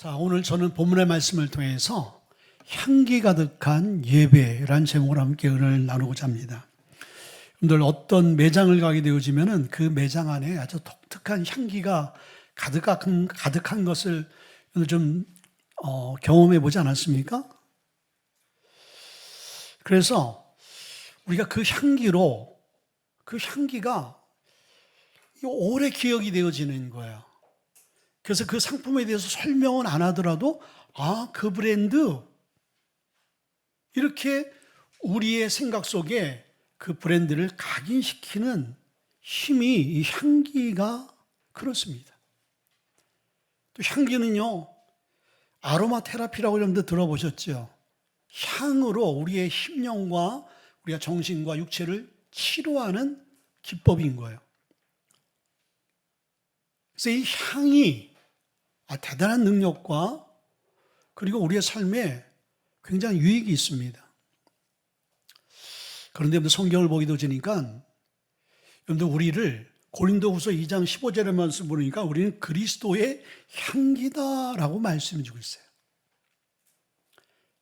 자, 오늘 저는 본문의 말씀을 통해서 향기 가득한 예배라는 제목으로 함께 은혜를 나누고자 합니다. 여러분들 어떤 매장을 가게 되어지면은 그 매장 안에 아주 독특한 향기가 가득한 것을 오늘 좀 경험해 보지 않았습니까? 그래서 우리가 그 향기가 오래 기억이 되어지는 거예요. 그래서 그 상품에 대해서 설명은 안 하더라도 그 브랜드, 이렇게 우리의 생각 속에 그 브랜드를 각인시키는 힘이, 이 향기가 그렇습니다. 또 향기는요, 아로마 테라피라고 여러분들 들어보셨죠? 향으로 우리의 심령과 우리가 정신과 육체를 치료하는 기법인 거예요. 그래서 이 향이 대단한 능력과 그리고 우리의 삶에 굉장히 유익이 있습니다. 그런데 여러분들 성경을 보게 되니까 여러분들 우리를 고린도후서 2장 15절의 말씀 보니까 우리는 그리스도의 향기다라고 말씀해 주고 있어요.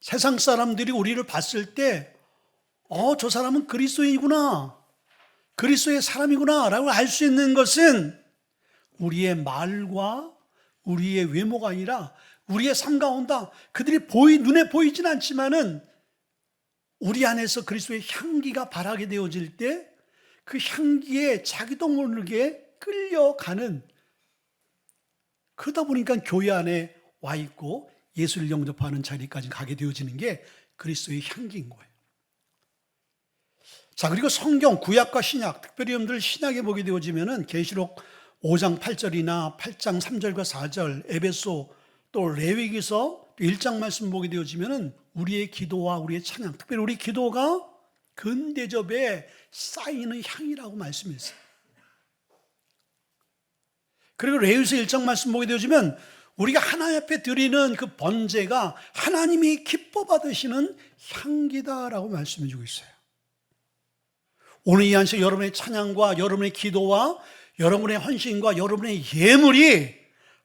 세상 사람들이 우리를 봤을 때 저 사람은 그리스도인이구나, 그리스도의 사람이구나 라고 알 수 있는 것은 우리의 말과 우리의 외모가 아니라 우리의 삶 가운데 그들이 눈에 보이진 않지만은 우리 안에서 그리스도의 향기가 발하게 되어질 때 그 향기에 자기도 모르게 끌려가는, 그러다 보니까 교회 안에 와 있고 예수를 영접하는 자리까지 가게 되어지는 게 그리스도의 향기인 거예요. 자, 그리고 성경 구약과 신약, 특별히 여러분들 신약에 보게 되어지면은 계시록 5장 8절이나 8장 3절과 4절, 에베소, 또 레위기서 1장 말씀 보게 되어지면은 우리의 기도와 우리의 찬양, 특별히 우리 기도가 근대접에 쌓이는 향이라고 말씀했어요. 그리고 레위기서 1장 말씀 보게 되어지면 우리가 하나님 앞에 드리는 그 번제가 하나님이 기뻐 받으시는 향기다라고 말씀해 주고 있어요. 오늘 이 안에서 여러분의 찬양과 여러분의 기도와 여러분의 헌신과 여러분의 예물이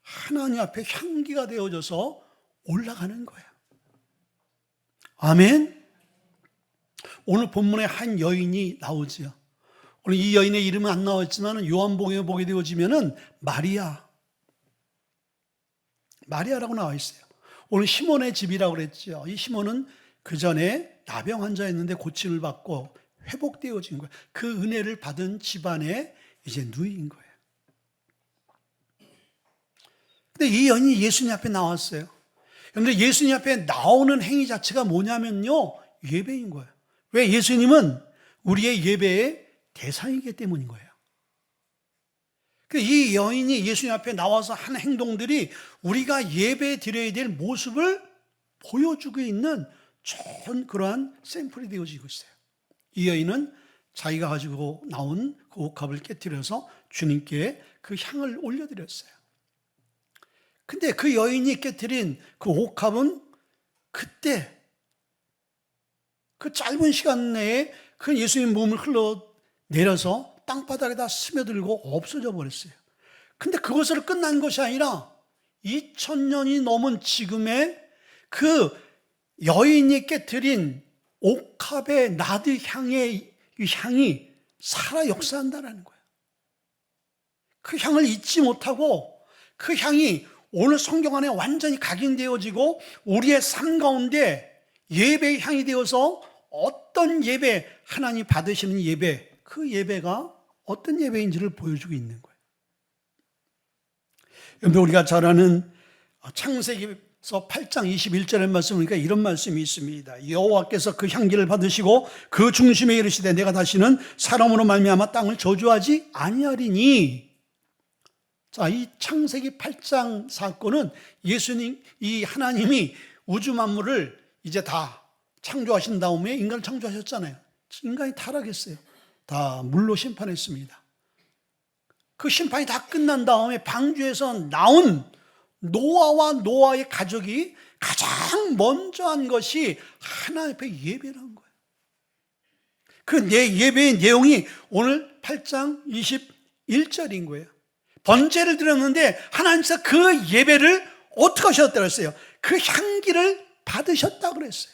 하나님 앞에 향기가 되어져서 올라가는 거예요. 아멘. 오늘 본문에 한 여인이 나오지요. 오늘 이 여인의 이름은 안 나왔지만 요한복음에 보게 되어지면은 마리아라고 나와 있어요. 오늘 시몬의 집이라고 그랬죠. 이 시몬은 그 전에 나병 환자였는데 고침을 받고 회복되어진 거예요. 그 은혜를 받은 집안에 이제 누이인 거예요. 근데 이 여인이 예수님 앞에 나왔어요. 그런데 예수님 앞에 나오는 행위 자체가 뭐냐면요, 예배인 거예요. 왜? 예수님은 우리의 예배의 대상이기 때문인 거예요. 이 여인이 예수님 앞에 나와서 한 행동들이 우리가 예배 드려야 될 모습을 보여주고 있는 좋은 그러한 샘플이 되어지고 있어요. 이 여인은 자기가 가지고 나온 그 옥합을 깨뜨려서 주님께 그 향을 올려드렸어요. 근데 그 여인이 깨뜨린 그 옥합은 그때 그 짧은 시간 내에 그 예수님 몸을 흘러내려서 땅바닥에다 스며들고 없어져 버렸어요. 근데 그것으로 끝난 것이 아니라 2000년이 넘은 지금의 그 여인이 깨뜨린 옥합의 나드 향의 이 향이 살아 역사한다는 거예요. 그 향을 잊지 못하고 그 향이 오늘 성경 안에 완전히 각인되어지고 우리의 삶 가운데 예배의 향이 되어서 어떤 예배, 하나님 받으시는 예배, 그 예배가 어떤 예배인지를 보여주고 있는 거예요. 여러분, 우리가 잘 아는 창세기서 8장 21절의 말씀 보니까 이런 말씀이 있습니다. 여호와께서 그 향기를 받으시고 그 중심에 이르시되 내가 다시는 사람으로 말미암아 땅을 저주하지 아니하리니. 자, 이 창세기 8장 사건은 예수님, 이 하나님이 우주 만물을 이제 다 창조하신 다음에 인간을 창조하셨잖아요. 인간이 타락했어요. 다 물로 심판했습니다. 그 심판이 다 끝난 다음에 방주에서 나온 노아와 노아의 가족이 가장 먼저 한 것이 하나님 앞에 예배를 한 거예요. 그 예배의 내용이 오늘 8장 21절인 거예요. 번제를 드렸는데 하나님께서 그 예배를 어떻게 하셨다고 그랬어요? 그 향기를 받으셨다고 그랬어요.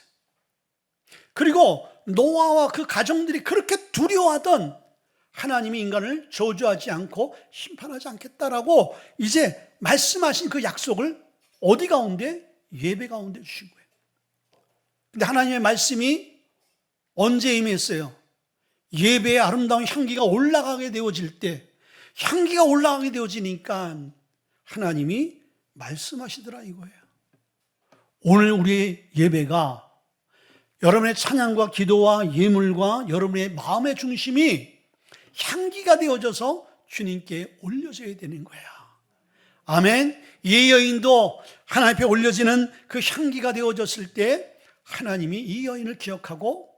그리고 노아와 그 가정들이 그렇게 두려워하던 하나님이 인간을 저주하지 않고 심판하지 않겠다라고 이제 말씀하신 그 약속을 어디 가운데? 예배 가운데 주신 거예요. 근데 하나님의 말씀이 언제 임했어요? 예배의 아름다운 향기가 올라가게 되어질 때, 향기가 올라가게 되어지니까 하나님이 말씀하시더라 이거예요. 오늘 우리의 예배가 여러분의 찬양과 기도와 예물과 여러분의 마음의 중심이 향기가 되어져서 주님께 올려져야 되는 거야. 아멘. 이 여인도 하나님 앞에 올려지는 그 향기가 되어졌을 때 하나님이 이 여인을 기억하고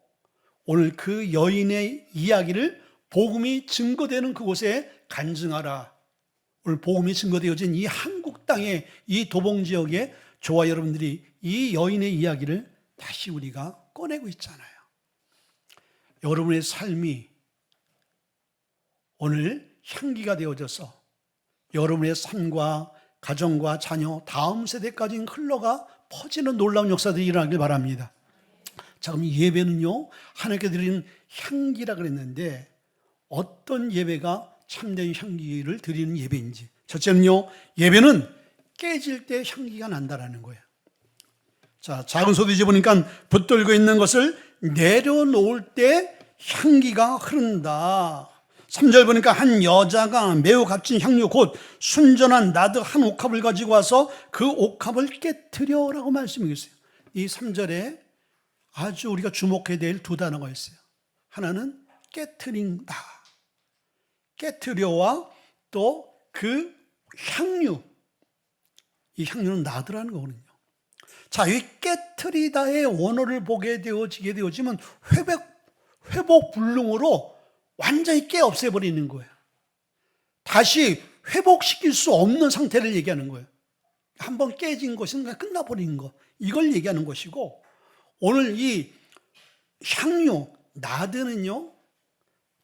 오늘 그 여인의 이야기를 복음이 증거되는 그곳에 간증하라. 오늘 복음이 증거되어진 이 한국 땅의 이 도봉 지역에 저와 여러분들이 이 여인의 이야기를 다시 우리가 꺼내고 있잖아요. 여러분의 삶이 오늘 향기가 되어져서 여러분의 삶과 가정과 자녀, 다음 세대까지 흘러가 퍼지는 놀라운 역사들이 일어나길 바랍니다. 자, 그럼 예배는요, 하나님께 드리는 향기라 그랬는데 어떤 예배가 참된 향기를 드리는 예배인지. 첫째는요, 예배는 깨질 때 향기가 난다라는 거예요. 자, 작은 소리지 보니까 붙들고 있는 것을 내려놓을 때 향기가 흐른다. 3절 보니까 한 여자가 매우 값진 향료 곧 순전한 나드 한 옥합을 가지고 와서 그 옥합을 깨트려라고 말씀이 있어요. 이 3절에 아주 우리가 주목해야 될 두 단어가 있어요. 하나는 깨트린다. 깨트려와 또 그 향유. 이 향유는 나드라는 거거든요. 자, 이 깨트리다의 원어를 보게 되어지면 회복 불능으로 완전히 깨 없애버리는 거예요. 다시 회복시킬 수 없는 상태를 얘기하는 거예요. 한번 깨진 것은 그냥 끝나버리는 거. 이걸 얘기하는 것이고, 오늘 이 향유, 나드는요,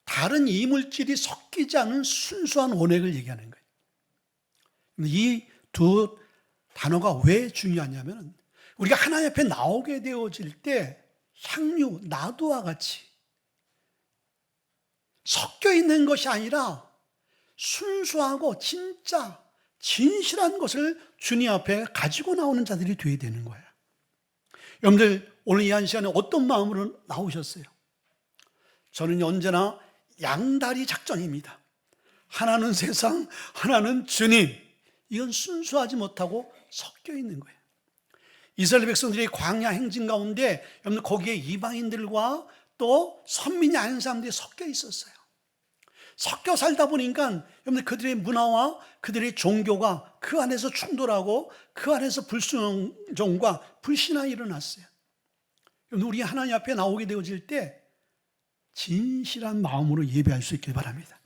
다른 이물질이 섞이지 않은 순수한 원액을 얘기하는 거예요. 이 두 단어가 왜 중요하냐면, 우리가 하나님 앞에 나오게 되어질 때 향유, 나드와 같이 섞여 있는 것이 아니라 순수하고 진짜 진실한 것을 주님 앞에 가지고 나오는 자들이 되어야 되는 거예요. 여러분들 오늘 이 한 시간에 어떤 마음으로 나오셨어요? 저는 언제나 양다리 작전입니다. 하나는 세상, 하나는 주님. 이건 순수하지 못하고 섞여 있는 거예요. 이스라엘 백성들이 광야 행진 가운데 여러분 거기에 이방인들과 또 선민이 아닌 사람들이 섞여 있었어요. 섞여 살다 보니까 여러분 그들의 문화와 그들의 종교가 그 안에서 충돌하고 그 안에서 불순종과 불신앙이 일어났어요. 여러분 우리 하나님 앞에 나오게 되어질 때 진실한 마음으로 예배할 수 있길 바랍니다.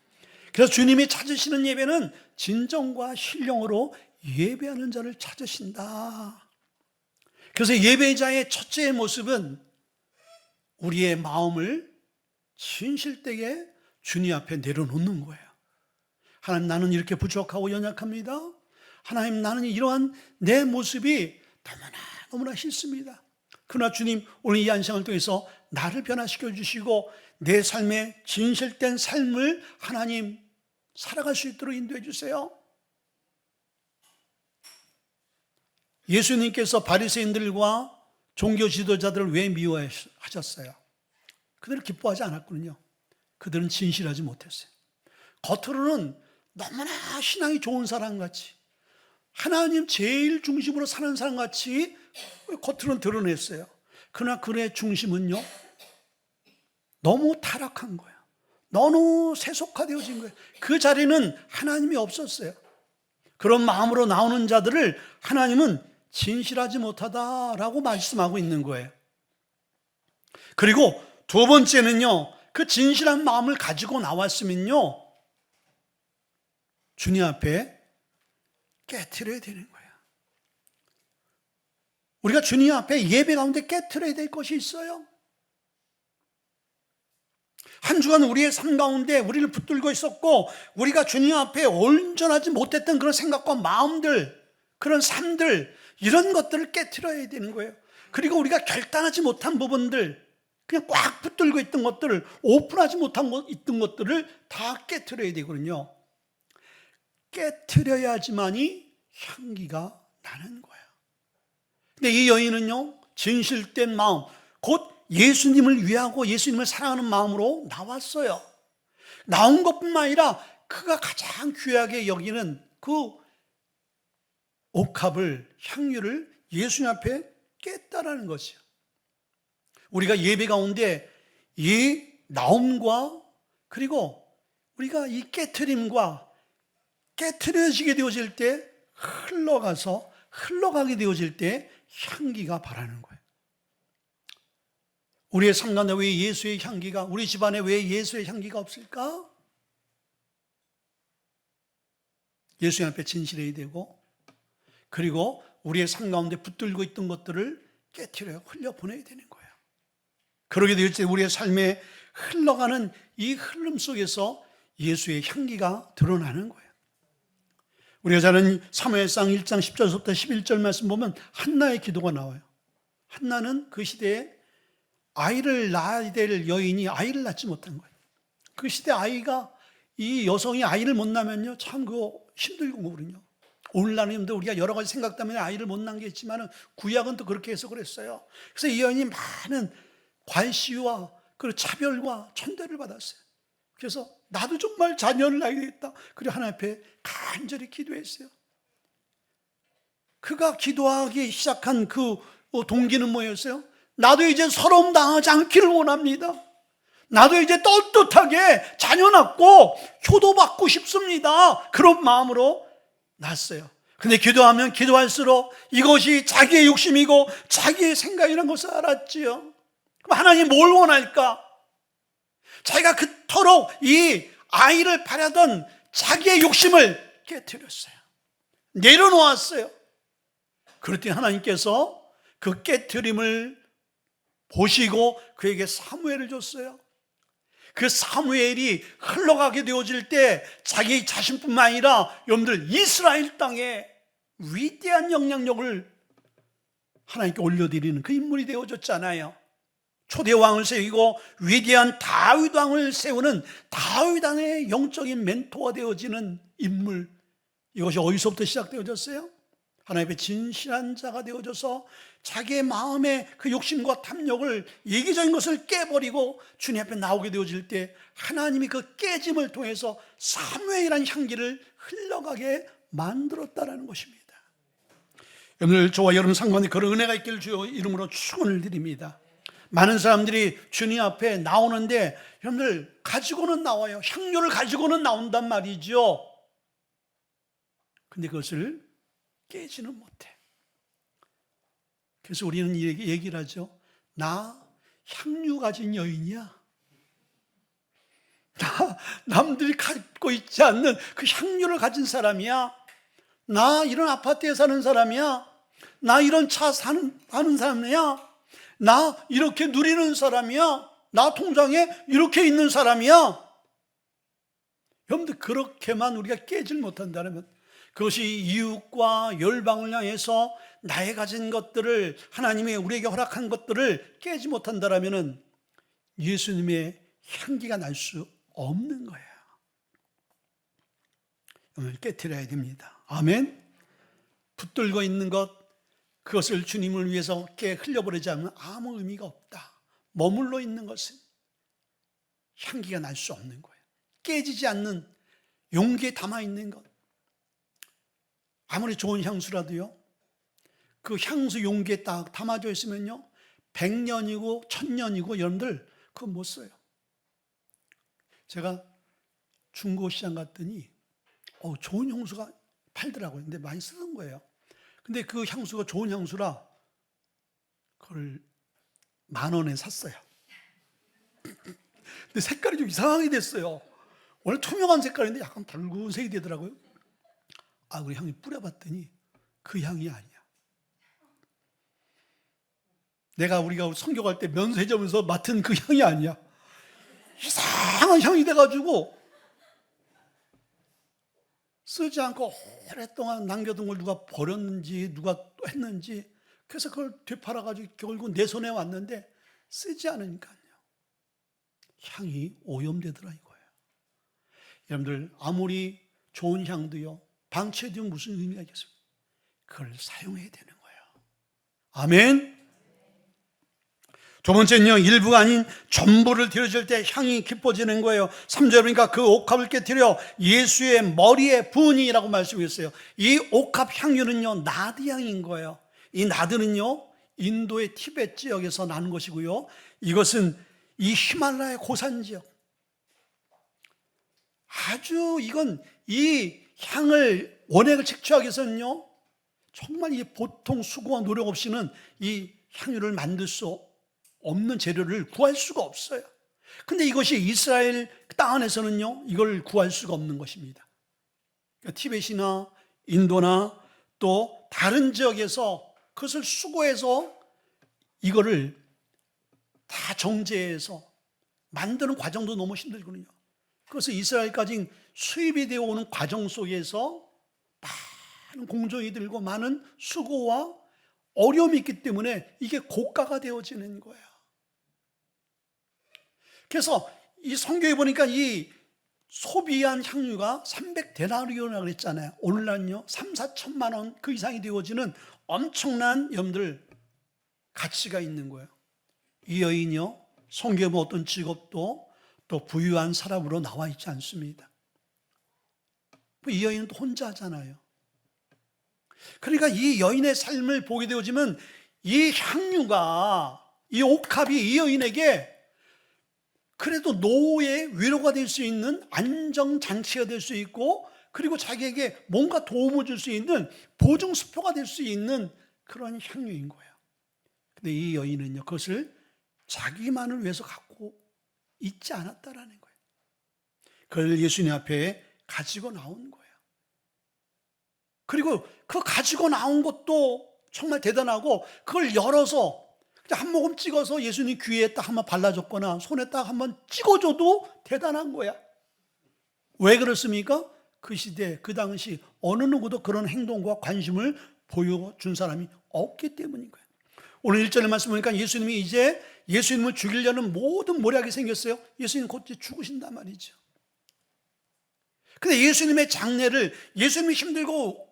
그래서 주님이 찾으시는 예배는 진정과 신령으로 예배하는 자를 찾으신다. 그래서 예배자의 첫째 모습은 우리의 마음을 진실되게 주님 앞에 내려놓는 거예요. 하나님, 나는 이렇게 부족하고 연약합니다. 하나님, 나는 이러한 내 모습이 너무나 싫습니다. 그러나 주님, 오늘 이 한 시간을 통해서 나를 변화시켜 주시고 내 삶의 진실된 삶을 하나님 살아갈 수 있도록 인도해 주세요. 예수님께서 바리새인들과 종교 지도자들을 왜 미워하셨어요? 그들을 기뻐하지 않았거든요. 그들은 진실하지 못했어요. 겉으로는 너무나 신앙이 좋은 사람같이 하나님 제일 중심으로 사는 사람같이 겉으로는 드러냈어요. 그러나 그의 중심은요 너무 타락한 거예요. 너무 세속화되어진 거예요. 그 자리는 하나님이 없었어요. 그런 마음으로 나오는 자들을 하나님은 진실하지 못하다라고 말씀하고 있는 거예요. 그리고 두 번째는요, 그 진실한 마음을 가지고 나왔으면요, 주님 앞에 깨트려야 되는 거예요. 우리가 주님 앞에 예배 가운데 깨트려야 될 것이 있어요. 한 주간 우리의 삶 가운데 우리를 붙들고 있었고 우리가 주님 앞에 온전하지 못했던 그런 생각과 마음들, 그런 삶들, 이런 것들을 깨트려야 되는 거예요. 그리고 우리가 결단하지 못한 부분들, 그냥 꽉 붙들고 있던 것들을, 오픈하지 못한 있던 것들을 다 깨트려야 되거든요. 깨트려야지만이 향기가 나는 거예요. 근데 이 여인은요, 진실된 마음, 곧 예수님을 위하고 예수님을 사랑하는 마음으로 나왔어요. 나온 것뿐만 아니라 그가 가장 귀하게 여기는 그 옥합을, 향유를 예수님 앞에 깼다라는 것이요. 우리가 예배 가운데 이 나옴과 그리고 우리가 이 깨트림과 깨트려지게 되어질 때 흘러가게 되어질 때 향기가 바라는 거예요. 우리의 삶 가운데 왜 예수의 향기가, 우리 집안에 왜 예수의 향기가 없을까? 예수님 앞에 진실해야 되고, 그리고 우리의 삶 가운데 붙들고 있던 것들을 깨트려 흘려보내야 되는 거예요. 그러게 될 때 우리의 삶에 흘러가는 이 흐름 속에서 예수의 향기가 드러나는 거예요. 우리가 잘 아는 사무엘상 1장 10절부터 11절 말씀 보면 한나의 기도가 나와요. 한나는 그 시대에 아이를 낳아야 될 여인이 아이를 낳지 못한 거예요. 그 시대 아이가, 이 여성이 아이를 못 낳으면요, 참 그거 힘들고 그러거든요. 오늘날은 우리가 여러 가지 생각 때문에 아이를 못 낳은 게 있지만 구약은 또 그렇게 해서 그랬어요. 그래서 이 여인이 많은 괄시와 그 차별과 천대를 받았어요. 그래서 나도 정말 자녀를 낳아야 되겠다. 그리고 하나님 앞에 간절히 기도했어요. 그가 기도하기 시작한 그 동기는 뭐였어요? 나도 이제 서러움 당하지 않기를 원합니다. 나도 이제 떳떳하게 자녀 낳고 효도받고 싶습니다. 그런 마음으로 낳았어요. 근데 기도하면 기도할수록 이것이 자기의 욕심이고 자기의 생각이라는 것을 알았지요. 그럼 하나님 뭘 원할까? 자기가 그토록 이 아이를 바라던 자기의 욕심을 깨트렸어요. 내려놓았어요. 그랬더니 하나님께서 그 깨트림을 보시고 그에게 사무엘을 줬어요. 그 사무엘이 흘러가게 되어질 때 자기 자신뿐만 아니라 여러분들 이스라엘 땅에 위대한 영향력을 하나님께 올려드리는 그 인물이 되어졌잖아요. 초대 왕을 세우고 위대한 다윗 왕을 세우는 다윗 왕의 영적인 멘토가 되어지는 인물, 이것이 어디서부터 시작되어졌어요? 하나님의 진실한 자가 되어져서 자기의 마음의 그 욕심과 탐욕을, 이기적인 것을 깨버리고 주님 앞에 나오게 되어질 때 하나님이 그 깨짐을 통해서 사무엘이라는 향기를 흘러가게 만들었다라는 것입니다. 오늘 저와 여러분 상관에 그런 은혜가 있기를 주여 이름으로 축원을 드립니다. 많은 사람들이 주님 앞에 나오는데 여러분들 가지고는 나와요. 향료를 가지고는 나온단 말이죠. 근데 그것을 깨지는 못해. 그래서 우리는 얘기를 하죠. 나 향유 가진 여인이야. 나 남들이 갖고 있지 않는 그 향유를 가진 사람이야. 나 이런 아파트에 사는 사람이야. 나 이런 차 사는 사람이야. 나 이렇게 누리는 사람이야. 나 통장에 이렇게 있는 사람이야. 여러분들 그렇게만 우리가 깨질 못한다면, 그것이 이웃과 열방을 향해서 나의 가진 것들을, 하나님이 우리에게 허락한 것들을 깨지 못한다면 예수님의 향기가 날 수 없는 거예요. 오늘 깨트려야 됩니다. 아멘. 붙들고 있는 것, 그것을 주님을 위해서 깨 흘려버리지 않으면 아무 의미가 없다. 머물러 있는 것은 향기가 날 수 없는 거예요. 깨지지 않는 용기에 담아 있는 것, 아무리 좋은 향수라도요, 그 향수 용기에 딱 담아져 있으면요 100년이고 1000년이고 여러분들 그거 못 써요. 제가 중고시장 갔더니 좋은 향수가 팔더라고요. 근데 많이 쓰는 거예요. 근데 그 향수가 좋은 향수라 그걸 10,000원에 샀어요. 근데 색깔이 좀 이상하게 됐어요. 원래 투명한 색깔인데 약간 붉은색이 되더라고요. 그 향이 뿌려봤더니 그 향이 아니야. 우리가 선교갈 때 면세점에서 맡은 그 향이 아니야. 이상한 향이 돼가지고 쓰지 않고 오랫동안 남겨둔 걸 누가 버렸는지 누가 또 했는지, 그래서 그걸 되팔아가지고 결국 내 손에 왔는데 쓰지 않으니까요, 향이 오염되더라 이거예요. 여러분들, 아무리 좋은 향도요, 방치해두면 무슨 의미가 있겠습니까? 그걸 사용해야 되는 거예요. 아멘. 두 번째는요, 일부가 아닌 전부를 드려질 때 향이 깊어지는 거예요. 3절 보니까 그 옥합을 깨뜨려 예수의 머리에 부으니라고 말씀했어요. 이 옥합 향유는요, 나드향인 거예요. 이 나드는요, 인도의 티베트 지역에서 나는 것이고요, 이것은 이 히말라야 고산 지역, 아주 이건 이 향을 원액을 채취하기 위해서는요, 정말 이 보통 수고와 노력 없이는 이 향유를 만들 수 없는 재료를 구할 수가 없어요. 근데 이것이 이스라엘 땅 안에서는요, 이걸 구할 수가 없는 것입니다. 그러니까 티벳이나 인도나 또 다른 지역에서 그것을 수거해서 이거를 다 정제해서 만드는 과정도 너무 힘들거든요. 그래서 이스라엘까지 수입이 되어 오는 과정 속에서 많은 공정이 들고 많은 수고와 어려움이 있기 때문에 이게 고가가 되어지는 거예요. 그래서 이 성경에 보니까 이 소비한 향유가 300데나리온이라고 그랬잖아요. 오늘날은요 3, 4천만 원 그 이상이 되어지는 엄청난 여러분들 가치가 있는 거예요. 이 여인이요, 성경에 보면 어떤 직업도 또 부유한 사람으로 나와 있지 않습니다. 이 여인은 또 혼자잖아요. 그러니까 이 여인의 삶을 보게 되어지면 이 향유가, 이 옥합이 이 여인에게 그래도 노후의 위로가 될 수 있는 안정장치가 될 수 있고, 그리고 자기에게 뭔가 도움을 줄 수 있는 보증수표가 될 수 있는 그런 향유인 거예요. 근데 이 여인은요, 그것을 자기만을 위해서 갖고 있지 않았다라는 거예요. 그걸 예수님 앞에 가지고 나온 거예요. 그리고 그 가지고 나온 것도 정말 대단하고, 그걸 열어서 한 모금 찍어서 예수님 귀에 딱 한번 발라줬거나 손에 딱 한번 찍어줘도 대단한 거야. 왜 그렇습니까? 그 시대, 그 당시 어느 누구도 그런 행동과 관심을 보여준 사람이 없기 때문인 거예요. 오늘 1절에 말씀 보니까 예수님이 이제 예수님을 죽이려는 모든 모략이 생겼어요. 예수님 곧 죽으신단 말이죠. 근데 예수님의 장례를, 예수님이 힘들고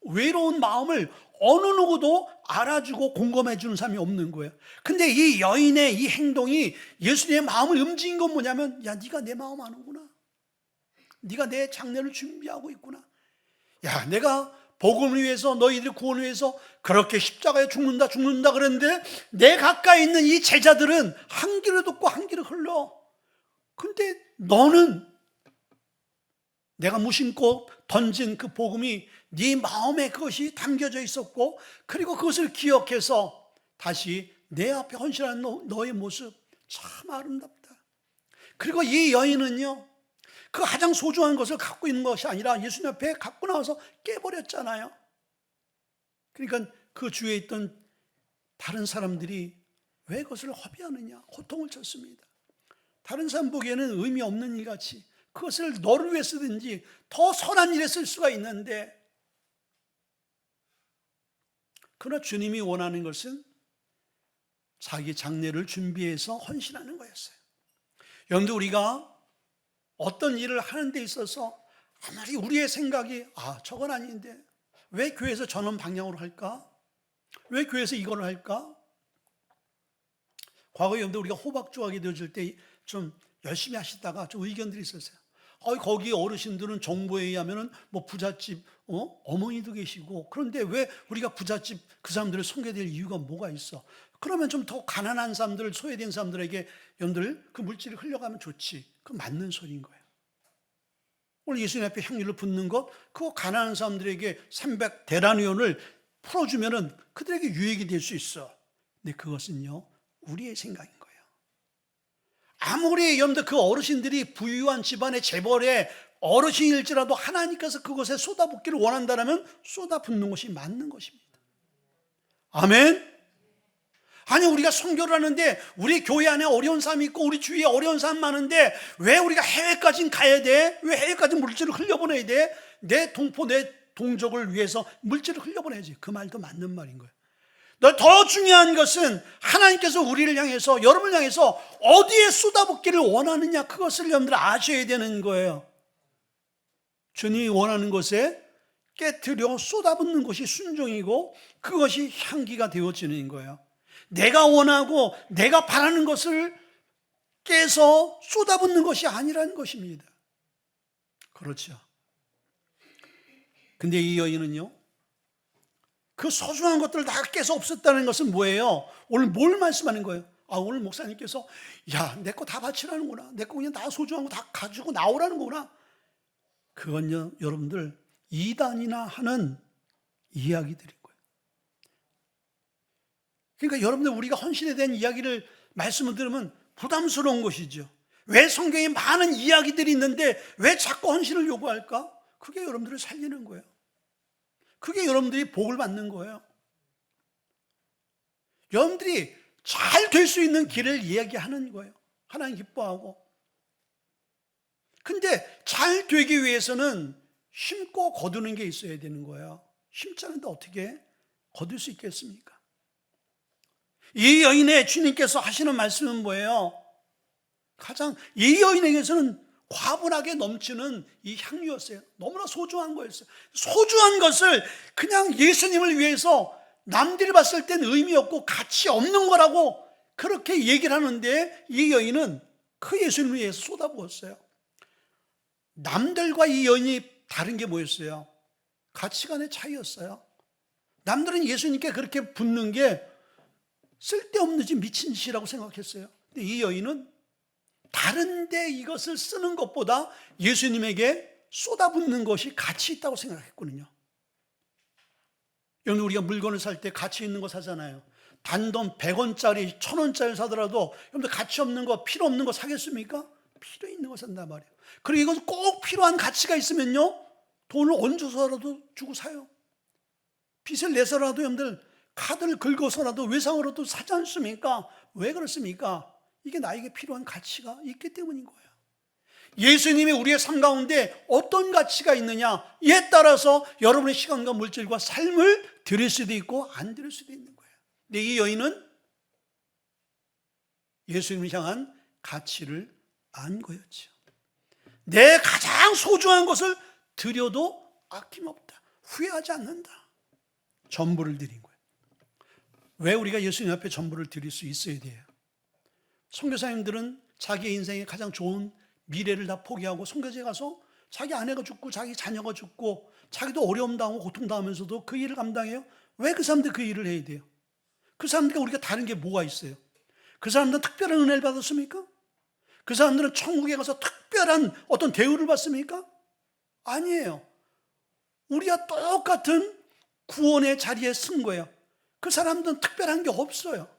외로운 마음을 어느 누구도 알아주고 공감해 주는 사람이 없는 거예요. 근데 이 여인의 이 행동이 예수님의 마음을 움직인 건 뭐냐면, 야, 네가 내 마음 아는구나. 네가 내 장례를 준비하고 있구나. 야, 내가 복음을 위해서, 너희들 구원을 위해서 그렇게 십자가에 죽는다 그랬는데, 내 가까이 있는 이 제자들은 한 귀로 듣고 한 귀로 흘러. 근데 너는 내가 무심코 던진 그 복음이 네 마음에 그것이 담겨져 있었고, 그리고 그것을 기억해서 다시 내 앞에 헌신하는 너의 모습 참 아름답다. 그리고 이 여인은요, 그 가장 소중한 것을 갖고 있는 것이 아니라 예수님 앞에 갖고 나와서 깨버렸잖아요. 그러니까 그 주위에 있던 다른 사람들이 왜 그것을 허비하느냐, 호통을 쳤습니다. 다른 사람 보기에는 의미 없는 일같이, 그것을 너를 위해 쓰든지 더 선한 일에 쓸 수가 있는데, 그러나 주님이 원하는 것은 자기 장례를 준비해서 헌신하는 거였어요. 여러분들, 우리가 어떤 일을 하는 데 있어서 아무리 우리의 생각이 저건 아닌데 왜 교회에서 저런 방향으로 할까? 왜 교회에서 이걸 할까? 과거에 여러분들 우리가 호박조각이 되어질 때 좀 열심히 하시다가 좀 의견들이 있었어요. 거기 어르신들은 정보에 의하면 뭐 부잣집 어머니도 계시고, 그런데 왜 우리가 부잣집 그 사람들을 섬겨야 이유가 뭐가 있어? 그러면 좀 더 가난한 사람들, 소외된 사람들에게 여러분들 그 물질이 흘러가면 좋지. 그 맞는 소리인 거예요. 오늘 예수님 앞에 향유를 붓는 것, 그거 가난한 사람들에게 300데나리온을 풀어주면은 그들에게 유익이 될 수 있어. 근데 그것은요, 우리의 생각인 거예요. 아무리 여러분들 그 어르신들이 부유한 집안의 재벌의 어르신일지라도 하나님께서 그것에 쏟아붓기를 원한다면 쏟아붓는 것이 맞는 것입니다. 아멘. 아니, 우리가 선교를 하는데 우리 교회 안에 어려운 사람이 있고 우리 주위에 어려운 사람 많은데 왜 우리가 해외까지 가야 돼? 왜 해외까지 물질을 흘려보내야 돼? 내 동포, 내 동족을 위해서 물질을 흘려보내야지. 그 말도 맞는 말인 거예요. 더 중요한 것은 하나님께서 우리를 향해서, 여러분을 향해서 어디에 쏟아붓기를 원하느냐, 그것을 여러분들 아셔야 되는 거예요. 주님이 원하는 것에 깨트려 쏟아붓는 것이 순종이고 그것이 향기가 되어지는 거예요. 내가 원하고 내가 바라는 것을 깨서 쏟아붓는 것이 아니라는 것입니다. 그렇죠. 근데 이 여인은요, 그 소중한 것들을 다 깨서 없앴다는 것은 뭐예요? 오늘 뭘 말씀하는 거예요? 오늘 목사님께서 야, 내 거 다 바치라는구나, 내 거 그냥 다 소중한 거 다 가지고 나오라는 거구나. 그건요, 여러분들 이단이나 하는 이야기들인 거예요. 그러니까 여러분들, 우리가 헌신에 대한 이야기를, 말씀을 들으면 부담스러운 것이죠. 왜 성경에 많은 이야기들이 있는데 왜 자꾸 헌신을 요구할까? 그게 여러분들을 살리는 거예요. 그게 여러분들이 복을 받는 거예요. 여러분들이 잘 될 수 있는 길을 이야기하는 거예요. 하나님 기뻐하고. 근데 잘 되기 위해서는 심고 거두는 게 있어야 되는 거예요. 심지 않은데 어떻게 거둘 수 있겠습니까? 이 여인의 주님께서 하시는 말씀은 뭐예요? 가장 이 여인에게서는 과분하게 넘치는 이 향유였어요. 너무나 소중한 거였어요. 소중한 것을 그냥 예수님을 위해서 남들이 봤을 땐 의미 없고 가치 없는 거라고 그렇게 얘기를 하는데, 이 여인은 그 예수님을 위해서 쏟아부었어요. 남들과 이 여인이 다른 게 뭐였어요? 가치관의 차이였어요. 남들은 예수님께 그렇게 붓는 게 쓸데없는 미친 짓이라고 생각했어요. 근데 이 여인은 다른데 이것을 쓰는 것보다 예수님에게 쏟아붓는 것이 가치 있다고 생각했거든요. 여러분, 우리가 물건을 살 때 가치 있는 거 사잖아요. 단돈 100원짜리 1000원짜리 사더라도 여러분들 가치 없는 거, 필요 없는 거 사겠습니까? 필요 있는 거 산단 말이에요. 그리고 이건 꼭 필요한 가치가 있으면요, 돈을 얹어서라도 주고 사요. 빚을 내서라도 여러분들 카드를 긁어서라도 외상으로도 사지 않습니까? 왜 그렇습니까? 이게 나에게 필요한 가치가 있기 때문인 거예요. 예수님이 우리의 삶 가운데 어떤 가치가 있느냐, 이에 따라서 여러분의 시간과 물질과 삶을 드릴 수도 있고 안 드릴 수도 있는 거예요. 근데 이 여인은 예수님을 향한 가치를 안 거였죠. 내 가장 소중한 것을 드려도 아낌없다, 후회하지 않는다. 전부를 드린 거예요. 왜 우리가 예수님 앞에 전부를 드릴 수 있어야 돼요? 선교사님들은 자기의 인생에 가장 좋은 미래를 다 포기하고 선교지에 가서 자기 아내가 죽고 자기 자녀가 죽고 자기도 어려움 당하고 고통 당하면서도 그 일을 감당해요. 왜 그 사람들 그 일을 해야 돼요? 그 사람들과 우리가 다른 게 뭐가 있어요? 그 사람들은 특별한 은혜를 받았습니까? 그 사람들은 천국에 가서 특별한 어떤 대우를 받습니까? 아니에요. 우리가 똑같은 구원의 자리에 쓴 거예요. 그 사람들은 특별한 게 없어요.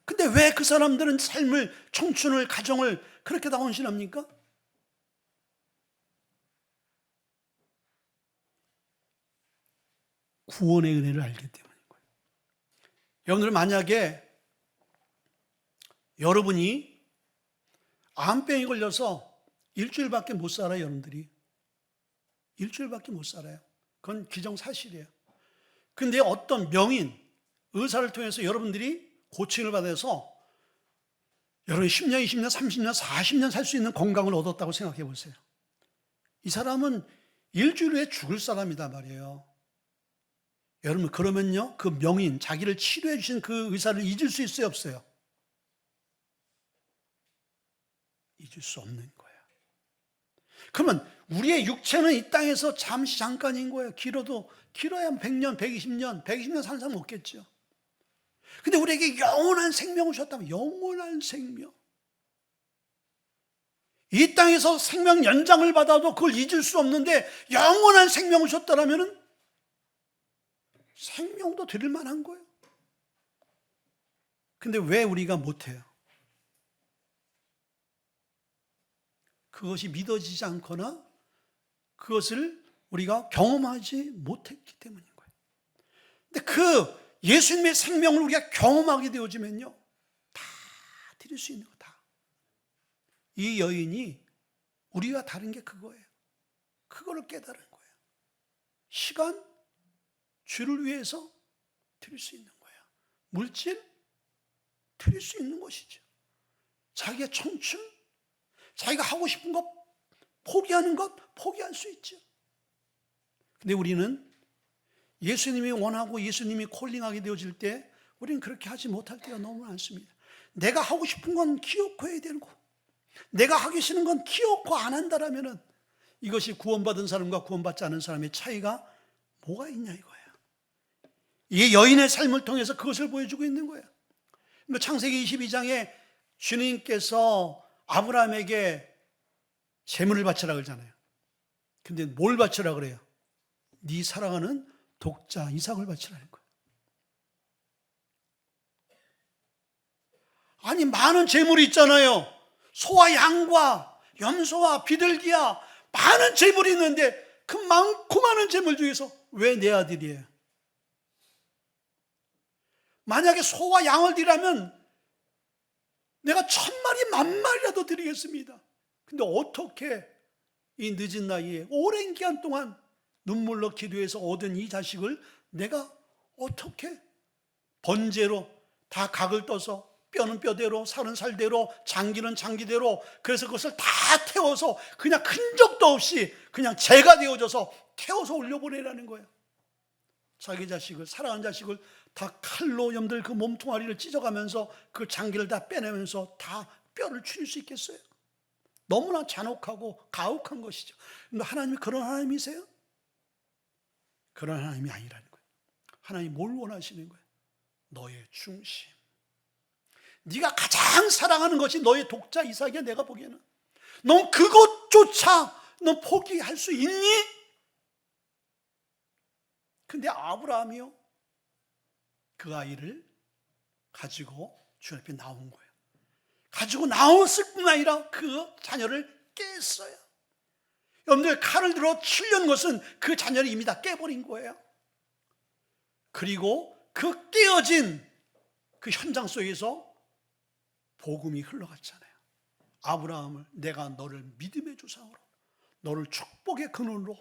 근데 왜 그 사람들은 삶을, 청춘을, 가정을 그렇게 다 헌신합니까? 구원의 은혜를 알기 때문인 거예요. 여러분들, 만약에 여러분이 암병이 걸려서 일주일밖에 못 살아요. 여러분들이 일주일밖에 못 살아요. 그건 기정사실이에요. 근데 어떤 명인, 의사를 통해서 여러분들이 고침을 받아서 여러분이 10년, 20년, 30년, 40년 살 수 있는 건강을 얻었다고 생각해 보세요. 이 사람은 일주일 후에 죽을 사람이다 말이에요. 여러분, 그러면요, 그 명인, 자기를 치료해 주신 그 의사를 잊을 수 있어요, 없어요? 잊을 수 없는 거예요. 그러면 우리의 육체는 이 땅에서 잠시 잠깐인 거예요. 길어야 100년, 120년, 120년 사는 사람 없겠죠. 근데 우리에게 영원한 생명을 주셨다면, 영원한 생명, 이 땅에서 생명 연장을 받아도 그걸 잊을 수 없는데 영원한 생명을 주셨다면 생명도 드릴 만한 거예요. 근데 왜 우리가 못해요? 그것이 믿어지지 않거나 그것을 우리가 경험하지 못했기 때문인 거예요. 근데 그 예수님의 생명을 우리가 경험하게 되어지면요, 다 드릴 수 있는 거 다. 이 여인이 우리와 다른 게 그거예요. 그거를 깨달은 거예요. 시간, 주를 위해서 드릴 수 있는 거예요. 물질, 드릴 수 있는 것이죠. 자기의 청춘, 자기가 하고 싶은 것, 포기하는 것, 포기할 수 있죠. 근데 우리는 예수님이 원하고 예수님이 콜링하게 되어질 때 우리는 그렇게 하지 못할 때가 너무 많습니다. 내가 하고 싶은 건 기어코 해야 되고, 내가 하기 싫은 건 기어코 안 한다라면은 이것이 구원받은 사람과 구원받지 않은 사람의 차이가 뭐가 있냐 이거예요. 이 여인의 삶을 통해서 그것을 보여주고 있는 거예요. 창세기 22장에 주님께서 아브라함에게 재물을 바치라 그러잖아요. 근데 뭘 바치라 그래요? 네 사랑하는 독자 이삭을 바치라는 거예요. 아니, 많은 재물이 있잖아요. 소와 양과 염소와 비둘기야, 많은 재물이 있는데 그 많고 많은 재물 중에서 왜 내 아들이에요? 만약에 소와 양을 드리라면 내가 1000마리, 10,000마리라도 드리겠습니다. 근데 어떻게 이 늦은 나이에 오랜 기간 동안 눈물로 기도해서 얻은 이 자식을 내가 어떻게 번제로 다 각을 떠서 뼈는 뼈대로, 살은 살대로, 장기는 장기대로, 그래서 그것을 다 태워서 그냥 흔적도 없이 그냥 재가 되어져서 태워서 올려보내라는 거예요. 자기 자식을, 사랑하는 자식을 다 칼로 여러분들 그 몸통아리를 찢어가면서 그 장기를 다 빼내면서 다 뼈를 추릴 수 있겠어요? 너무나 잔혹하고 가혹한 것이죠. 근데 하나님이 그런 하나님이세요? 그런 하나님이 아니라는 거예요. 하나님이 뭘 원하시는 거예요? 너의 중심. 네가 가장 사랑하는 것이 너의 독자 이삭이야. 내가 보기에는 넌 그것조차 넌 포기할 수 있니? 근데 아브라함이요, 그 아이를 가지고 주 앞에 나온 거예요. 가지고 나왔을 뿐 아니라 그 자녀를 깼어요. 여러분들, 칼을 들어 치려는 것은 그 자녀를 이미 다 깨버린 거예요. 그리고 그 깨어진 그 현장 속에서 복음이 흘러갔잖아요. 아브라함을, 내가 너를 믿음의 조상으로, 너를 축복의 근원으로,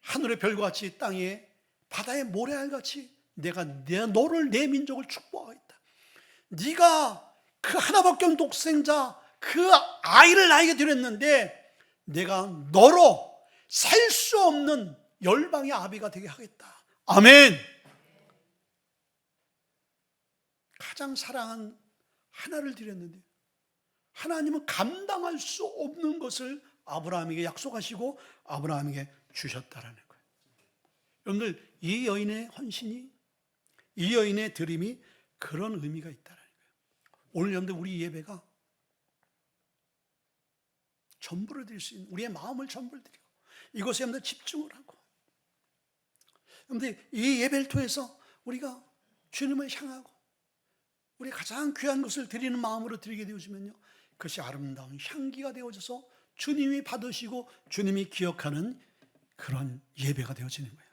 하늘의 별과 같이 땅에 바다의 모래알같이 내가 너를, 내 민족을 축복하겠다. 네가 그 하나밖에 없는 독생자 그 아이를 나에게 드렸는데 내가 너로 살 수 없는 열방의 아비가 되게 하겠다. 아멘. 가장 사랑한 하나를 드렸는데 하나님은 감당할 수 없는 것을 아브라함에게 약속하시고 아브라함에게 주셨다라는 거예요. 여러분들, 이 여인의 헌신이, 이 여인의 드림이 그런 의미가 있다는 거예요. 오늘 여러분들, 우리 예배가 전부를 드릴 수 있는, 우리의 마음을 전부를 드리고 이것에 여러분들 집중을 하고, 여러분들 이 예배를 통해서 우리가 주님을 향하고 우리 가장 귀한 것을 드리는 마음으로 드리게 되어지면요, 그것이 아름다운 향기가 되어져서 주님이 받으시고 주님이 기억하는 그런 예배가 되어지는 거예요.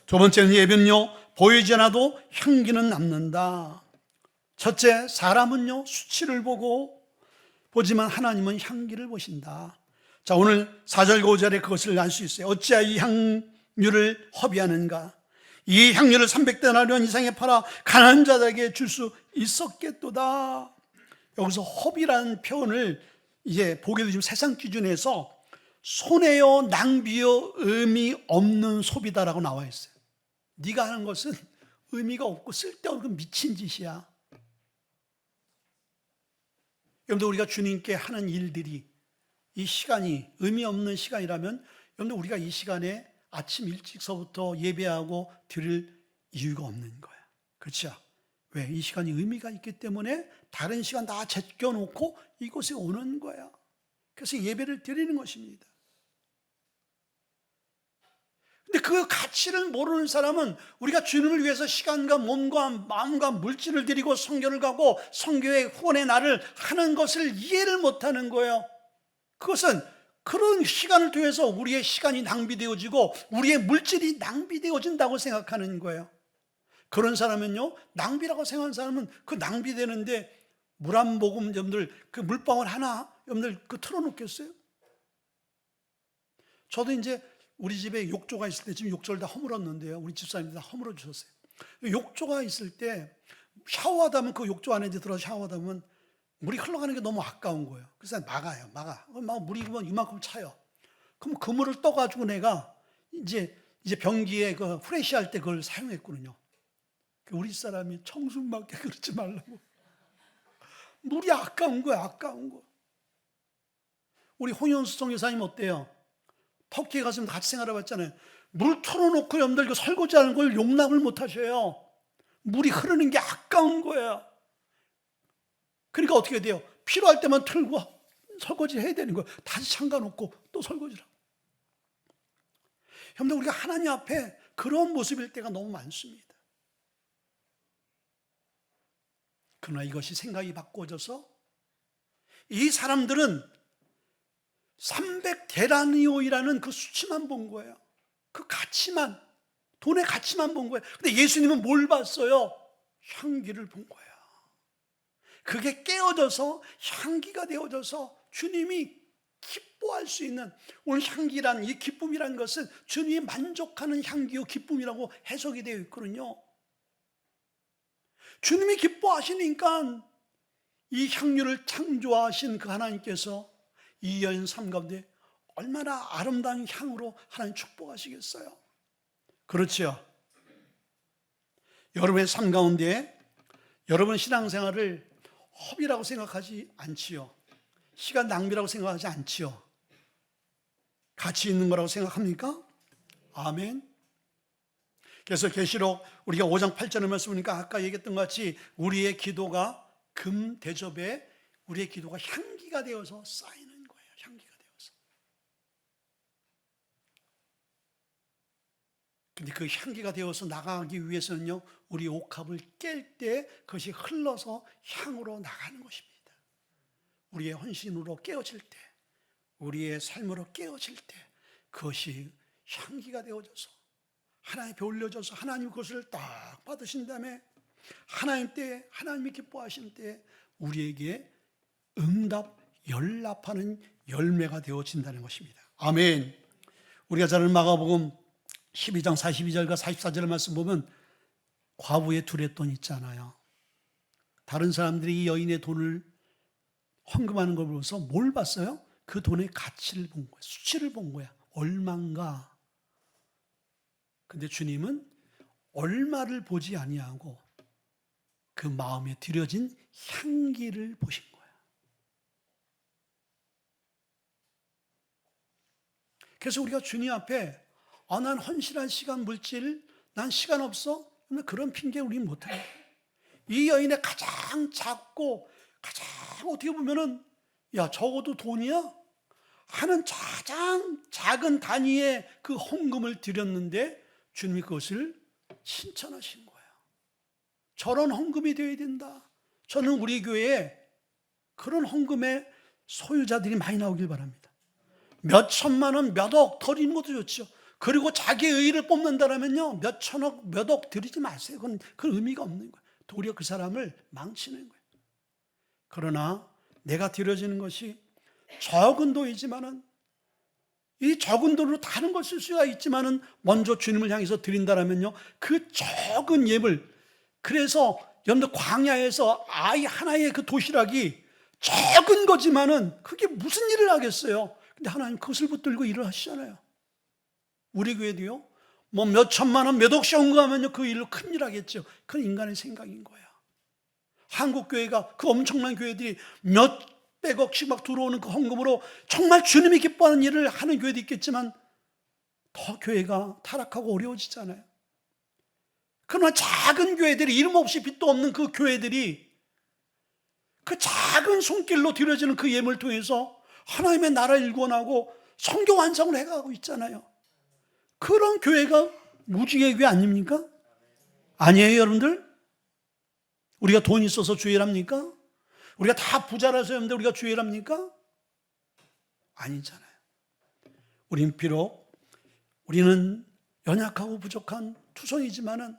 두 번째는, 예배는요, 보이지 않아도 향기는 남는다. 첫째, 사람은요 수치를 보지만 하나님은 향기를 보신다. 자, 오늘 4절 5절에 그것을 알 수 있어요. 어찌하여 이 향유를 허비하는가? 이 향유를 300데나리온 이상에 팔아 가난한 자들에게 줄 수 있었겠도다. 여기서 허비라는 표현을 이제 보게 되면 세상 기준에서 손해요, 낭비요, 의미 없는 소비다라고 나와 있어요. 네가 하는 것은 의미가 없고 쓸데없고 미친 짓이야. 여러분들, 우리가 주님께 하는 일들이 이 시간이 의미 없는 시간이라면 여러분들, 우리가 이 시간에 아침 일찍서부터 예배하고 드릴 이유가 없는 거야. 그렇죠? 왜? 이 시간이 의미가 있기 때문에 다른 시간 다 제껴놓고 이곳에 오는 거야. 그래서 예배를 드리는 것입니다. 근데 그 가치를 모르는 사람은 우리가 주님을 위해서 시간과 몸과 마음과 물질을 드리고 성교를 가고 성교의 후원의 날을 하는 것을 이해를 못하는 거예요. 그것은 그런 시간을 통해서 우리의 시간이 낭비되어지고 우리의 물질이 낭비되어진다고 생각하는 거예요. 그런 사람은요, 낭비라고 생각하는 사람은 그 낭비되는데 물 한 모금 여러분들 그 물방울 하나 여러분들 그 틀어놓겠어요? 저도 이제 우리 집에 욕조가 있을 때 지금 욕조를 다 허물었는데요. 우리 집사님이 다 허물어 주셨어요. 욕조가 있을 때 샤워하다 보면 그 욕조 안에 들어서 샤워하다 보면 물이 흘러가는 게 너무 아까운 거예요. 그래서 막아요. 막 물이 이만큼 차요. 그럼 그 물을 떠가지고 내가 이제 변기에 그 프레시할 때 그걸 사용했거든요. 우리 사람이 청순맞게 그러지 말라고. 물이 아까운 거야, 아까운 거. 우리 홍현수 선교사님 어때요? 터키에 가서 같이 생활해봤잖아요. 물 틀어놓고 여러분들 그 설거지하는 걸 용납을 못 하셔요. 물이 흐르는 게 아까운 거예요. 그러니까 어떻게 돼요? 필요할 때만 틀고 설거지 해야 되는 거예요. 다시 잠가놓고 또 설거지를 하고. 여러분들 우리가 하나님 앞에 그런 모습일 때가 너무 많습니다. 그러나 이것이 생각이 바꿔져서 이 사람들은 300데나리오이라는 그 수치만 본 거예요. 그 가치만, 돈의 가치만 본 거예요. 근데 예수님은 뭘 봤어요? 향기를 본 거예요. 그게 깨어져서 향기가 되어져서 주님이 기뻐할 수 있는, 오늘 향기란, 이 기쁨이란 것은 주님이 만족하는 향기요 기쁨이라고 해석이 되어 있거든요. 주님이 기뻐하시니까 이 향유를 창조하신 그 하나님께서 이 여인 삶 가운데 얼마나 아름다운 향으로 하나님 축복하시겠어요? 그렇죠. 여러분의 삶 가운데 여러분 신앙생활을 허비라고 생각하지 않지요. 시간 낭비라고 생각하지 않지요. 가치 있는 거라고 생각합니까? 아멘. 그래서 계시록 우리가 5장 8절의 말씀 보니까 아까 얘기했던 것 같이 우리의 기도가 금 대접에 우리의 기도가 향기가 되어서 쌓이는 거예요. 향기가 되어서. 근데 그 향기가 되어서 나가기 위해서는요, 우리 옥합을 깰 때 그것이 흘러서 향으로 나가는 것입니다. 우리의 헌신으로 깨어질 때, 우리의 삶으로 깨어질 때 그것이 향기가 되어져서 하나님 앞에 올려져서 하나님 그것을 딱 받으신 다음에 하나님이 기뻐하신 때 우리에게 응답, 연락하는 열매가 되어진다는 것입니다. 아멘. 우리가 잘 아는 마가복음 12장 42절과 44절의 말씀 보면 과부의 두레돈 있잖아요. 다른 사람들이 이 여인의 돈을 헌금하는 걸 보면서 뭘 봤어요? 그 돈의 가치를 본 거야. 수치를 본 거야. 얼마인가. 근데 주님은 얼마를 보지 아니하고 그 마음에 들여진 향기를 보신 거야. 그래서 우리가 주님 앞에 난 헌신할 시간, 물질, 난 시간 없어? 그런 핑계 우리는 못해요. 이 여인의 가장 작고 가장 어떻게 보면은 적어도 돈이야? 하는 가장 작은 단위의 그 헌금을 드렸는데 주님이 그것을 칭찬하신 거예요. 저런 헌금이 되어야 된다. 저는 우리 교회에 그런 헌금의 소유자들이 많이 나오길 바랍니다. 몇 천만 원, 몇 억 드리는 것도 좋죠. 그리고 자기 의의를 뽑는다면요, 몇 천억, 몇 억 드리지 마세요. 그건 의미가 없는 거예요. 도리어 그 사람을 망치는 거예요. 그러나 내가 드려지는 것이 적은 돈이지만은 이 적은 돈으로 다른 걸 쓸 수가 있지만은 먼저 주님을 향해서 드린다면요, 그 적은 예물, 그래서 여러분들 광야에서 아이 하나의 그 도시락이 적은 거지만은 그게 무슨 일을 하겠어요? 근데 하나님 그것을 붙들고 일을 하시잖아요. 우리 교회도요, 뭐 몇 천만 원, 몇 억씩 헌금하면요, 그 일로 큰 일 하겠죠. 그건 인간의 생각인 거야. 한국 교회가 그 엄청난 교회들이 몇 백억씩 막 들어오는 그 헌금으로 정말 주님이 기뻐하는 일을 하는 교회도 있겠지만 더 교회가 타락하고 어려워지잖아요. 그러나 작은 교회들이, 이름 없이 빛도 없는 그 교회들이 그 작은 손길로 드려지는 그 예물을 통해서 하나님의 나라를 일궈나고 성경 완성을 해가고 있잖아요. 그런 교회가 무지개 교회 아닙니까? 아니에요, 여러분들? 우리가 돈 있어서 주일합니까? 우리가 다 부자라서 여러분들 우리가 주일합니까? 아니잖아요. 우린 비록 우리는 연약하고 부족한 투성이지만은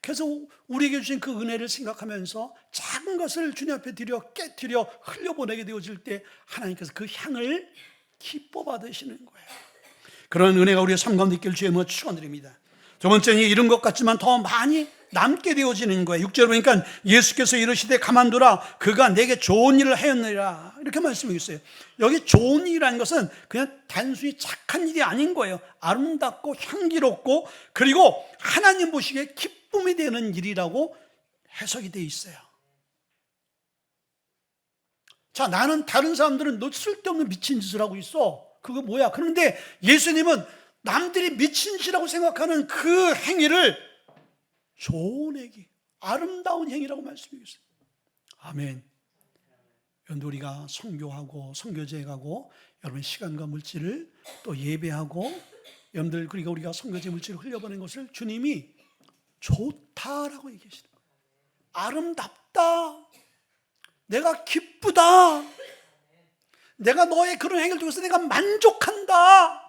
그래서 우리에게 주신 그 은혜를 생각하면서 작은 것을 주님 앞에 드려 깨뜨려 흘려보내게 되어질 때 하나님께서 그 향을 기뻐 받으시는 거예요. 그런 은혜가 우리의 삶 가운데 있길 주의 이름으로 축원드립니다. 두 번째는 이런 것 같지만 더 많이 남게 되어지는 거예요. 6절에 보니까 예수께서 이르시되 가만두라 그가 내게 좋은 일을 하였느니라 이렇게 말씀하고 있어요. 여기 좋은 일이라는 것은 그냥 단순히 착한 일이 아닌 거예요. 아름답고 향기롭고 그리고 하나님 보시기에 기쁨이 되는 일이라고 해석이 되어 있어요. 자, 나는 다른 사람들은 너 쓸데없는 미친 짓을 하고 있어. 그거 뭐야? 그런데 예수님은 남들이 미친 짓이라고 생각하는 그 행위를 좋은 행위, 아름다운 행위라고 말씀해 주세요. 아멘. 여러분 우리가 선교하고 선교제 가고 여러분 시간과 물질을 또 예배하고 여러분들 그리고 우리가 선교제 물질을 흘려보낸 것을 주님이 좋다라고 얘기하시는 거예요. 아름답다. 내가 기쁘다. 내가 너의 그런 행위를 통해서 내가 만족한다.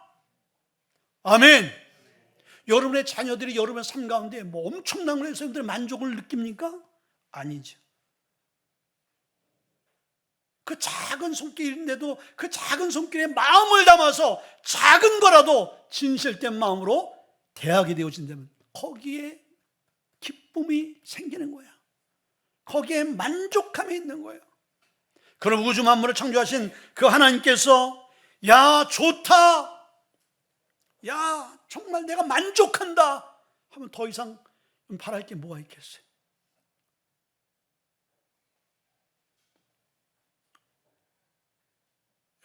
아멘. 여러분의 자녀들이 여러분의 삶 가운데 뭐 엄청난 걸로 해서 여러분들 만족을 느낍니까? 아니죠. 그 작은 손길인데도 그 작은 손길에 마음을 담아서 작은 거라도 진실된 마음으로 대하게 되어진다면 거기에 기쁨이 생기는 거야. 거기에 만족함이 있는 거예요. 그럼 우주 만물을 창조하신 그 하나님께서 야 좋다, 야 정말 내가 만족한다 하면 더 이상 바랄 게 뭐가 있겠어요?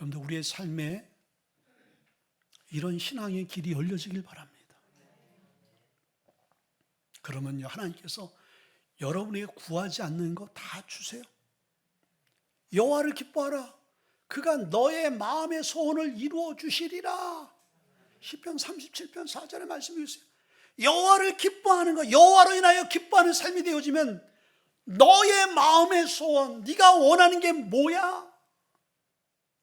여러분들 우리의 삶에 이런 신앙의 길이 열려지길 바랍니다. 그러면요 하나님께서 여러분에게 구하지 않는 거 다 주세요. 여호와를 기뻐하라 그가 너의 마음의 소원을 이루어 주시리라. 시편 37편 4절의 말씀이 있어요. 여호와를 기뻐하는 것, 여호와로 인하여 기뻐하는 삶이 되어지면 너의 마음의 소원, 네가 원하는 게 뭐야?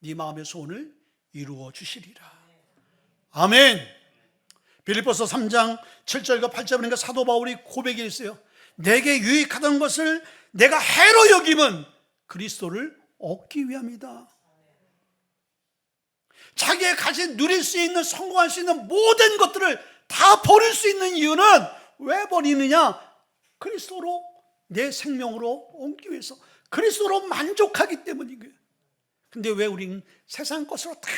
네 마음의 소원을 이루어 주시리라. 아멘. 빌립보서 3장 7절과 8절 보니까 사도 바울이 고백이 있어요. 내게 유익하던 것을 내가 해로 여김은 그리스도를 얻기 위함이다. 자기의 가진 누릴 수 있는 성공할 수 있는 모든 것들을 다 버릴 수 있는 이유는 왜 버리느냐? 그리스도로 내 생명으로 옮기 위해서 그리스도로 만족하기 때문인 거예요. 근데 왜 우리는 세상 것으로 다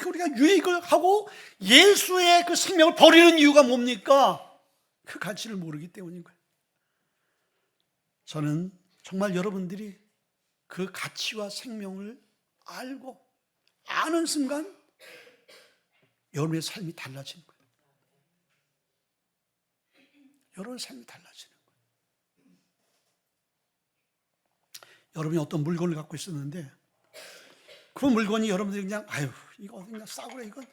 우리가 유익을 하고 예수의 그 생명을 버리는 이유가 뭡니까? 그 가치를 모르기 때문인 거예요. 저는 정말 여러분들이 그 가치와 생명을 알고 아는 순간 여러분의 삶이 달라지는 거예요. 여러분의 삶이 달라지는 거예요. 여러분이 어떤 물건을 갖고 있었는데 그 물건이 여러분들이 그냥 아유 이거 그냥 싸구려 이건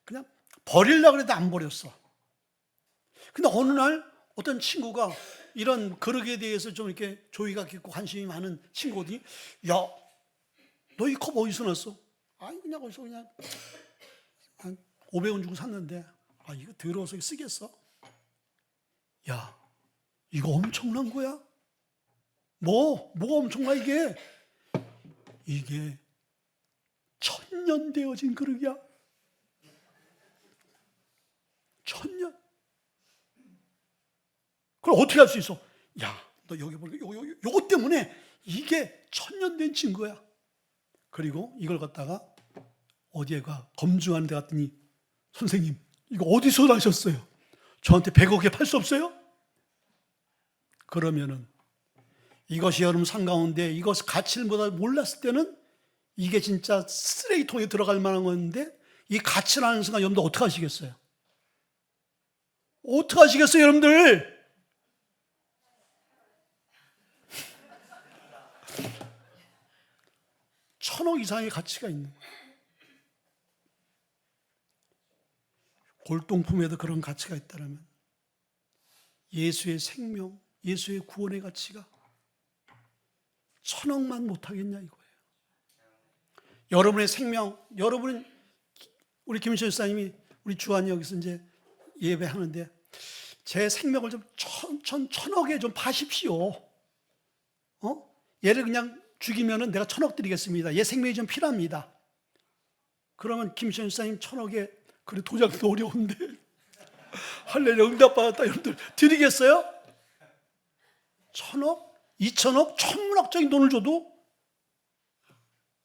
그냥 버리려고 해도 안 버렸어. 근데 어느 날 어떤 친구가 이런 그릇에 대해서 좀 이렇게 조의가 깊고 관심이 많은 친구들이 야, 너 이 컵 어디서 났어? 아니 그냥 어디서 그냥 한 500원 주고 샀는데 아 이거 더러워서 쓰겠어? 야 이거 엄청난 거야? 뭐가 엄청나 이게? 이게 1000년 되어진 그릇이야. 1000년. 그럼 어떻게 할 수 있어? 야, 너 여기 보니까 요거 때문에 이게 1000년 된 증거야. 그리고 이걸 갖다가 어디에 가 검증하는 데 갔더니 선생님 이거 어디서 나셨어요? 저한테 100억에 팔 수 없어요? 그러면은 이것이 여러분 삶 가운데 이것 가치를 몰랐을 때는 이게 진짜 쓰레기통에 들어갈 만한 건데 이 가치를 아는 순간 여러분들 어떻게 하시겠어요? 어떻게 하시겠어요 여러분들? 1000억 이상의 가치가 있는 거예요. 골동품에도 그런 가치가 있다면 예수의 생명, 예수의 구원의 가치가 1000억만 못하겠냐 이거예요. 여러분의 생명, 여러분 우리 김신우 사님이 우리 주한이 여기서 이제 예배하는데 제 생명을 좀 천억에 좀 파십시오. 얘를 그냥 죽이면은 내가 1,000억 드리겠습니다. 얘 생명이 좀 필요합니다. 그러면 김시현 집사님 1,000억에 그래 도장도 어려운데 할렐루야 응답받았다 여러분들 드리겠어요? 1,000억? 2,000억? 천문학적인 돈을 줘도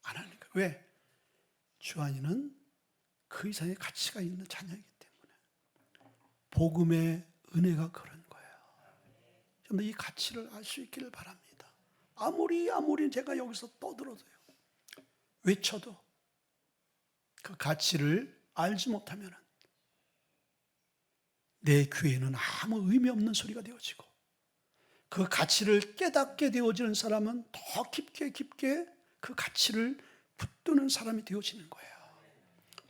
안 하니까. 왜? 주한이는 그 이상의 가치가 있는 자녀이기 때문에. 복음의 은혜가 그런 거예요. 여러분 이 가치를 알 수 있기를 바랍니다. 아무리 제가 여기서 떠들어도요, 외쳐도 그 가치를 알지 못하면 내 귀에는 아무 의미 없는 소리가 되어지고, 그 가치를 깨닫게 되어지는 사람은 더 깊게 그 가치를 붙드는 사람이 되어지는 거예요.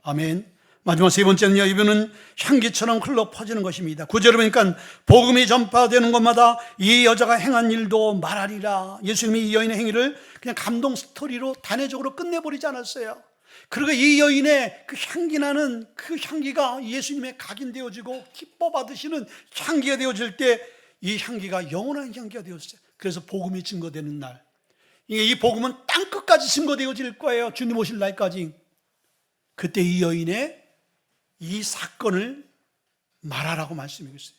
아멘. 마지막 세 번째는요, 이분은 향기처럼 흘러 퍼지는 것입니다. 9절에 보니까 복음이 전파되는 곳마다 이 여자가 행한 일도 말하리라. 예수님이 이 여인의 행위를 그냥 감동 스토리로 단회적으로 끝내버리지 않았어요. 그리고 이 여인의 그 향기 나는 그 향기가 예수님의 각인되어지고 기뻐 받으시는 향기가 되어질 때 이 향기가 영원한 향기가 되었어요. 그래서 복음이 증거되는 날, 이 복음은 땅끝까지 증거되어질 거예요. 주님 오실 날까지. 그때 이 여인의 이 사건을 말하라고 말씀하셨어요.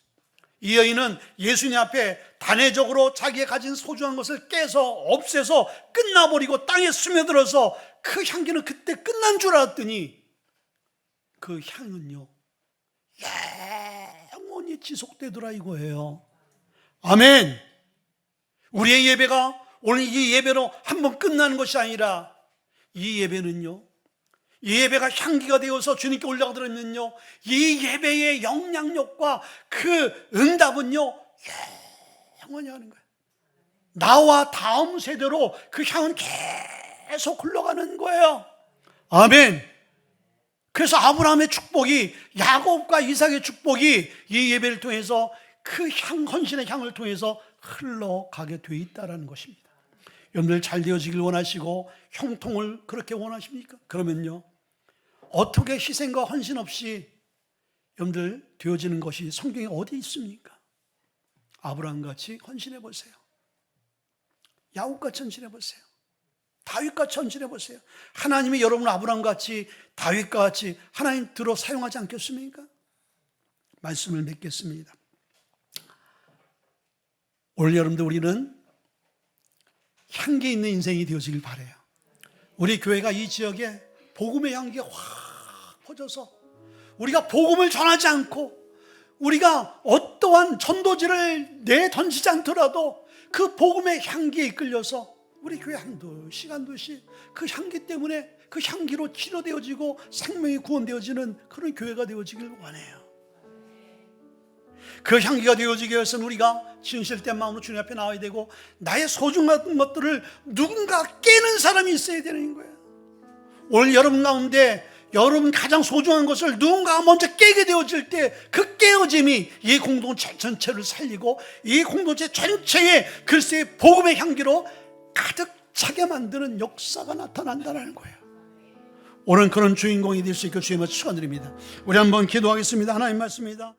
이 여인은 예수님 앞에 단회적으로 자기가 가진 소중한 것을 깨서 없애서 끝나버리고 땅에 스며들어서 그 향기는 그때 끝난 줄 알았더니 그 향은요 영원히 지속되더라 이거예요. 아멘. 우리의 예배가 오늘 이 예배로 한번 끝나는 것이 아니라 이 예배는요, 이 예배가 향기가 되어서 주님께 올라가들었면요, 이 예배의 영향력과 그 응답은요 영원히 하는 거예요. 나와 다음 세대로 그 향은 계속 흘러가는 거예요. 아멘. 그래서 아브라함의 축복이, 야곱과 이삭의 축복이 이 예배를 통해서 그 헌신의 향을 통해서 흘러가게 돼 있다는 것입니다. 여러분들 잘 되어지길 원하시고 형통을 그렇게 원하십니까? 그러면요, 어떻게 희생과 헌신 없이 여러분들 되어지는 것이 성경에 어디 있습니까? 아브라함같이 헌신해 보세요. 야곱같이 헌신해 보세요. 다윗같이 헌신해 보세요. 하나님이 여러분 아브라함같이 다윗같이 하나님 들어 사용하지 않겠습니까? 말씀을 맺겠습니다. 올 여름도 우리는 향기 있는 인생이 되어지길 바라요. 우리 교회가 이 지역에 복음의 향기가 확 퍼져서 우리가 복음을 전하지 않고 우리가 어떠한 전도지를 내던지지 않더라도 그 복음의 향기에 이끌려서 우리 교회 한두 시간씩 그 향기 때문에 그 향기로 치료되어지고 생명이 구원되어지는 그런 교회가 되어지길 원해요. 그 향기가 되어지기 위해서는 우리가 진실된 마음으로 주님 앞에 나와야 되고, 나의 소중한 것들을 누군가 깨는 사람이 있어야 되는 거예요. 오늘 여러분 가운데 여러분 가장 소중한 것을 누군가가 먼저 깨게 되어질 때 그 깨어짐이 이 공동체 전체를 살리고 이 공동체 전체에 글쎄 복음의 향기로 가득 차게 만드는 역사가 나타난다는 거예요. 오늘 그런 주인공이 될 수 있게 주님을 축원드립니다. 우리 한번 기도하겠습니다. 하나님 말씀입니다.